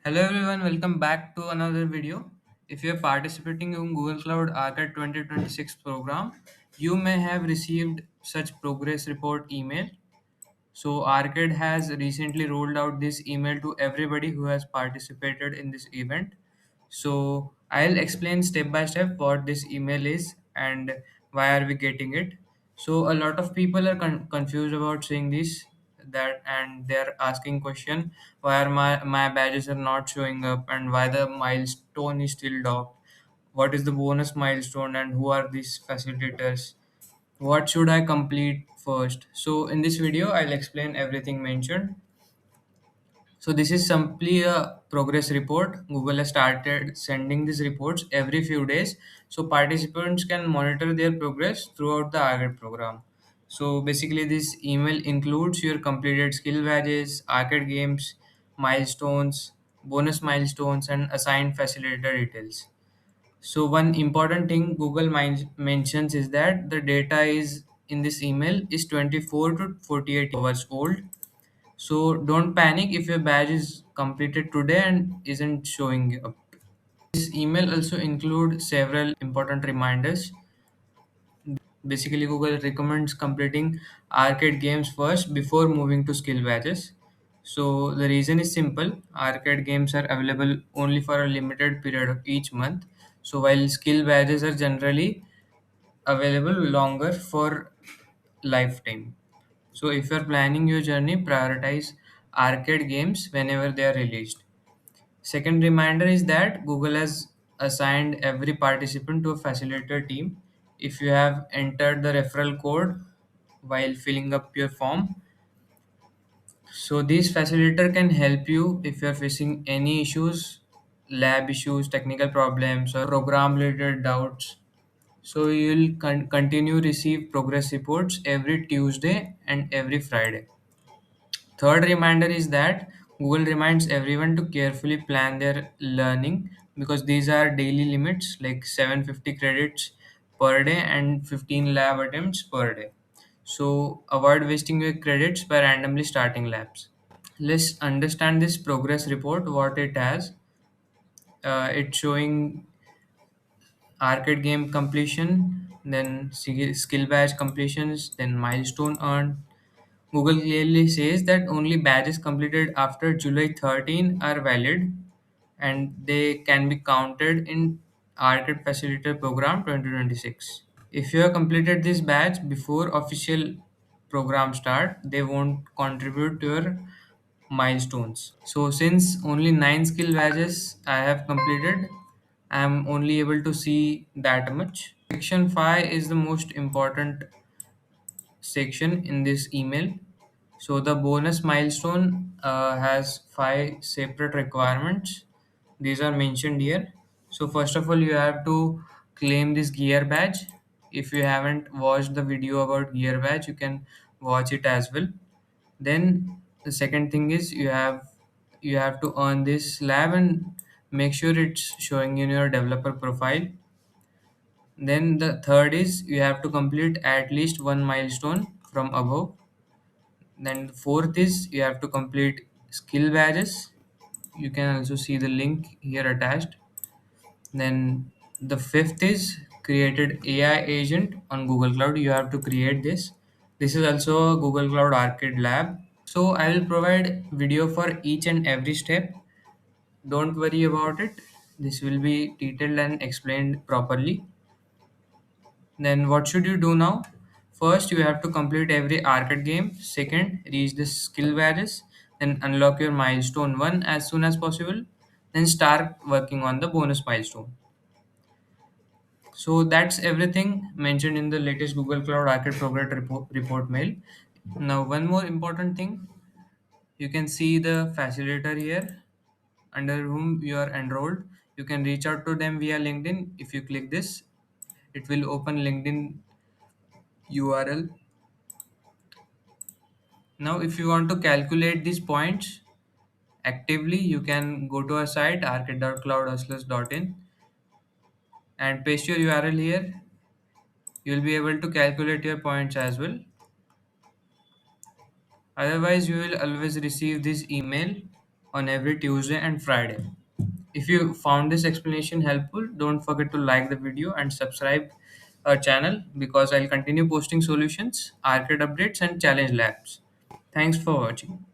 Hello everyone, welcome back to another video. If you are participating in Google Cloud Arcade 2026 program, you may have received such progress report email. So Arcade has recently rolled out this email to everybody who has participated in this event. So I'll explain step by step what this email is and why are we getting it. So a lot of people are confused about seeing this that and they're asking question why are my badges are not showing up and why the milestone is still docked. What is the bonus milestone and who are these facilitators? What should I complete first? So in this video, I'll explain everything mentioned. So this is simply a progress report. Google has started sending these reports every few days, so participants can monitor their progress throughout the Arcade program. So basically, this email includes your completed skill badges, arcade games, milestones, bonus milestones, and assigned facilitator details. So one important thing Google mentions is that the data is in this email is 24 to 48 hours old. So don't panic if your badge is completed today and isn't showing up. This email also includes several important reminders. Basically, Google recommends completing arcade games first before moving to skill badges. So the reason is simple. Arcade games are available only for a limited period of each month. So while skill badges are generally available longer for lifetime. So if you're planning your journey, prioritize arcade games whenever they are released. Second reminder is that Google has assigned every participant to a facilitator team. If you have entered the referral code while filling up your form, so this facilitator can help you if you're facing any issues, lab issues, technical problems, or program related doubts. So you'll continue receive progress reports every Tuesday and every Friday. Third reminder is that Google reminds everyone to carefully plan their learning because these are daily limits like 750 credits per day and 15 lab attempts per day. So avoid wasting your credits by randomly starting labs. Let's understand this progress report, what it has. It's showing arcade game completion, then skill badge completions, then milestone earned. Google clearly says that only badges completed after July 13 are valid and they can be counted in Arcade Facilitator Program 2026. If you have completed this badge before official program start, they won't contribute to your milestones. So since only 9 skill badges I have completed, I am only able to see that much. Section 5 is the most important section in this email. So the bonus milestone has five separate requirements. These are mentioned here. So first of all, you have to claim this gear badge. If you haven't watched the video about gear badge, you can watch it as well. Then the second thing is you have to earn this lab and make sure it's showing in your developer profile. Then the third is you have to complete at least one milestone from above. Then the fourth is you have to complete skill badges. You can also see the link here attached. Then the fifth is created AI agent on Google Cloud. You have to create this. This is also a Google Cloud Arcade lab. So I will provide video for each and every step. Don't worry about it. This will be detailed and explained properly. Then what should you do now? First, you have to complete every arcade game. Second, reach the skill badges. Then unlock your milestone 1 as soon as possible. Then start working on the bonus milestone. So that's everything mentioned in the latest Google Cloud Arcade Progress report mail. Now, one more important thing, you can see the facilitator here under whom you are enrolled. You can reach out to them via LinkedIn. If you click this, it will open LinkedIn URL. Now, if you want to calculate these points actively, you can go to our site arcade.cloudhustlers.in and paste your URL here. You'll be able to calculate your points as well. Otherwise, you will always receive this email on every Tuesday and Friday. If you found this explanation helpful, don't forget to like the video and subscribe our channel because I'll continue posting solutions, arcade updates, and challenge labs. Thanks for watching.